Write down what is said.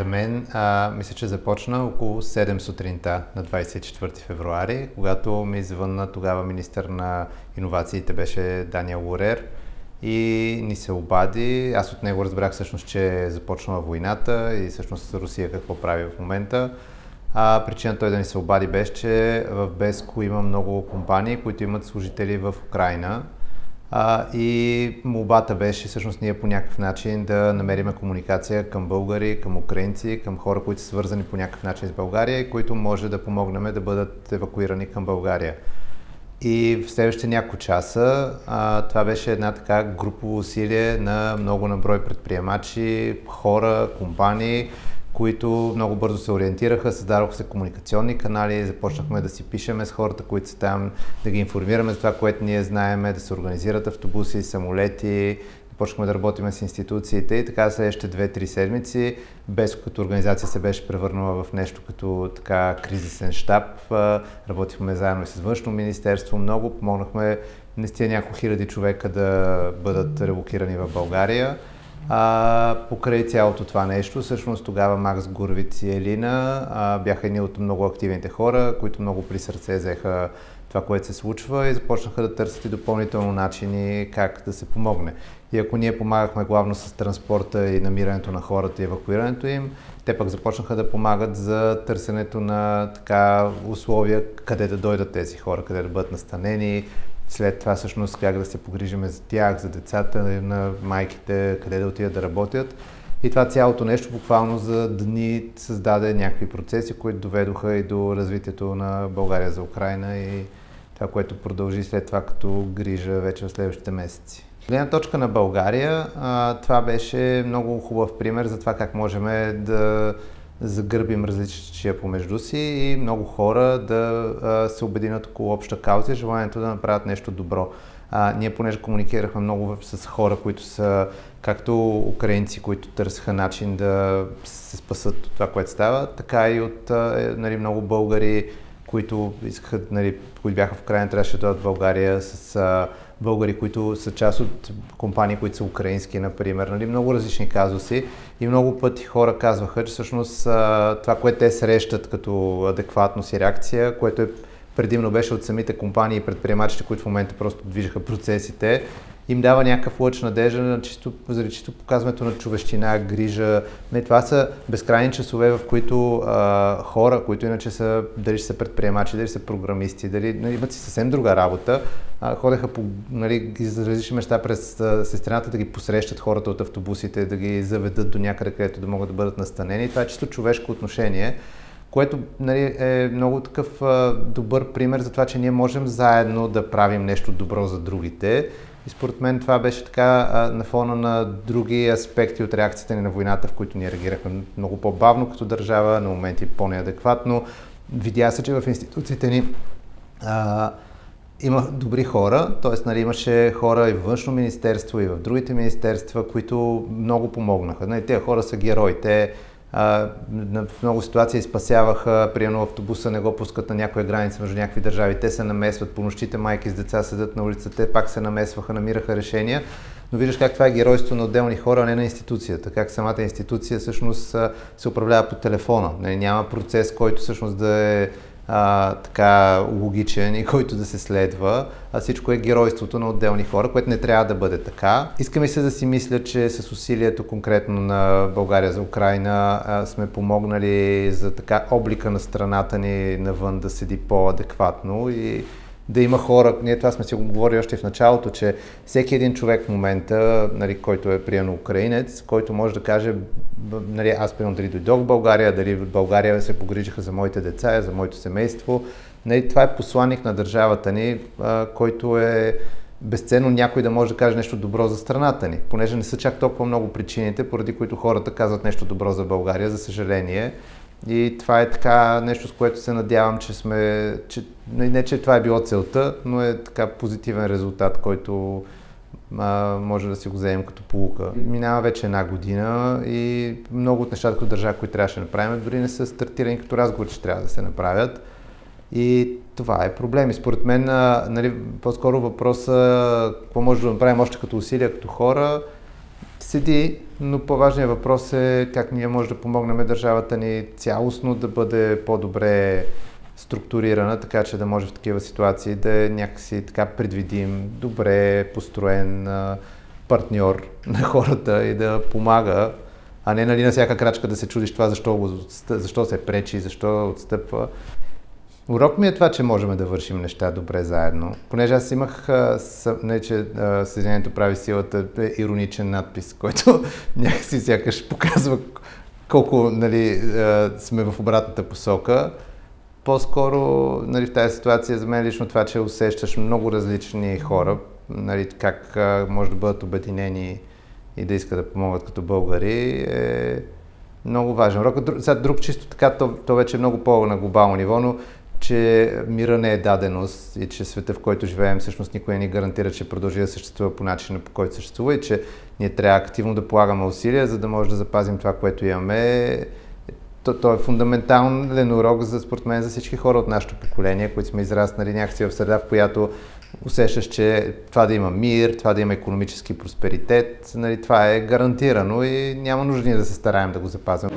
За мен, мисля, че започна около 7 сутринта на 24 февруари, когато ми звънна тогава министър на иновациите беше Даниел Лорер и ни се обади. Аз от него разбрах всъщност, че е започнала войната и всъщност Русия какво прави в момента. Причината той да ни се обади беше, че в Безко има много компании, които имат служители в Украйна. И молбата беше всъщност ние по някакъв начин да намерим комуникация към българи, към украинци, към хора, които са свързани по някакъв начин с България и които може да помогнем да бъдат евакуирани към България. И в следващите няколко часа това беше една така групово усилие на много наброй предприемачи, хора, компании, които много бързо се ориентираха, създадоха се комуникационни канали, започнахме да си пишеме с хората, които са там, да ги информираме за това, което ние знаеме, да се организират автобуси, самолети, започнахме да работим с институциите и така следващите 2-3 седмици, без като организация се беше превърнала в нещо като така кризисен щаб. Работихме заедно с Външно министерство, много помогнахме наистина няколко хиляди човека да бъдат релокирани в България. Покрай цялото това нещо, всъщност тогава Макс Гурвиц и Елина бяха едни от много активните хора, които много при сърце взеха това, което се случва и започнаха да търсят и допълнително начини как да се помогне. И ако ние помагахме главно с транспорта и намирането на хората и евакуирането им, те пък започнаха да помагат за търсенето на така условия къде да дойдат тези хора, къде да бъдат настанени. След това всъщност как да се погрижиме за тях, за децата, на майките, къде да отидат да работят. И това цялото нещо буквално за дни създаде някакви процеси, които доведоха и до развитието на България за Украйна и това, което продължи след това като грижа вече в следващите месеци. От гледна точка на България, това беше много хубав пример за това как можем да загърбим различия помежду си и много хора да се обединят около обща кауза и желанието да направят нещо добро. Ние понеже комуникирахме много с хора, които са както украинци, които търсеха начин да се спасат от това, което става, така и от много българи, които искаха, които бяха в Украйна, трябваше да дойдат в България с българи, които са част от компании, които са украински, например. Много различни казуси и много пъти хора казваха, че всъщност това, което те срещат като адекватност и реакция, което предимно беше от самите компании и предприемачите, които в момента просто движаха процесите, им дава някакъв лъч надежда заради чисто показването на човещина, грижа. Това са безкрайни часове, в които хора, които иначе са, дали ще са предприемачи, дали са програмисти, дали имат си съвсем друга работа, ходеха по за различни места през сестрината да ги посрещат хората от автобусите, да ги заведат до някъде, където да могат да бъдат настанени. Това е чисто човешко отношение, което е много такъв добър пример за това, че ние можем заедно да правим нещо добро за другите. И според мен това беше така на фона на други аспекти от реакцията ни на войната, в които ние реагирахме много по-бавно като държава, на моменти по-неадекватно. Видя се, че в институциите ни има добри хора, т.е. имаше хора и в Външно министерство, и в другите министерства, които много помогнаха. Тези хора са герои. Те в много ситуации спасяваха, примерно автобуса не го пускат на някоя граница между някакви държави, те се намесват, по нощите майки с деца седят на улицата, те пак се намесваха, намираха решения, но виждаш как това е геройство на отделни хора, а не на институцията, как самата институция всъщност се управлява по телефона, няма процес, който всъщност да е така логичен и който да се следва, а всичко е геройството на отделни хора, което не трябва да бъде така. Искаме се да си мисля, че с усилието конкретно на България за Украйна сме помогнали за така облика на страната ни навън да седи по-адекватно и да има хора, ние това сме си го говорили още в началото, че всеки един човек в момента, който е приемно украинец, който може да каже, аз примерно дали дойдох в България, дали в България се погрижиха за моите деца, за моето семейство. Това е посланик на държавата ни, който е безценно някой да може да каже нещо добро за страната ни, понеже не са чак толкова много причините, поради които хората казват нещо добро за България, за съжаление. И това е така нещо, с което се надявам, не че това е било целта, но е така позитивен резултат, който може да си го вземем като поука. Минава вече една година и много от нещата като държава, които трябваше да направим, дори не са стартирани като разговор, че трябва да се направят. И това е проблем. И според мен, по-скоро въпроса, какво може да направим още като усилия, като хора, седи, но по-важният въпрос е как ние може да помогнем държавата ни цялостно да бъде по-добре структурирана, така че да може в такива ситуации да е някакси така предвидим, добре построен партньор на хората и да помага, а не на всяка крачка да се чудиш това защо се пречи, защо отстъпва. Урок ми е това, че можем да вършим неща добре заедно. Понеже аз имах, че Съединението прави силата, ироничен надпис, който някакси сякаш показва колко сме в обратната посока. По-скоро в тази ситуация за мен лично това, че усещаш много различни хора, как може да бъдат обединени и да искат да помогат като българи, е много важен урок. Сега друг чисто така, то вече е много по-на глобално ниво, но че мира не е даденост и че света, в който живеем, всъщност никой не ни гарантира, че продължи да съществува по начина, по който съществува и че ние трябва активно да полагаме усилия, за да може да запазим това, което имаме. То е фундаментален урок, според мен, за всички хора от нашето поколение, които сме израснали някакси в среда, в която усещаш, че това да има мир, това да има икономически просперитет, това е гарантирано и няма нужда да се стараем да го запазим.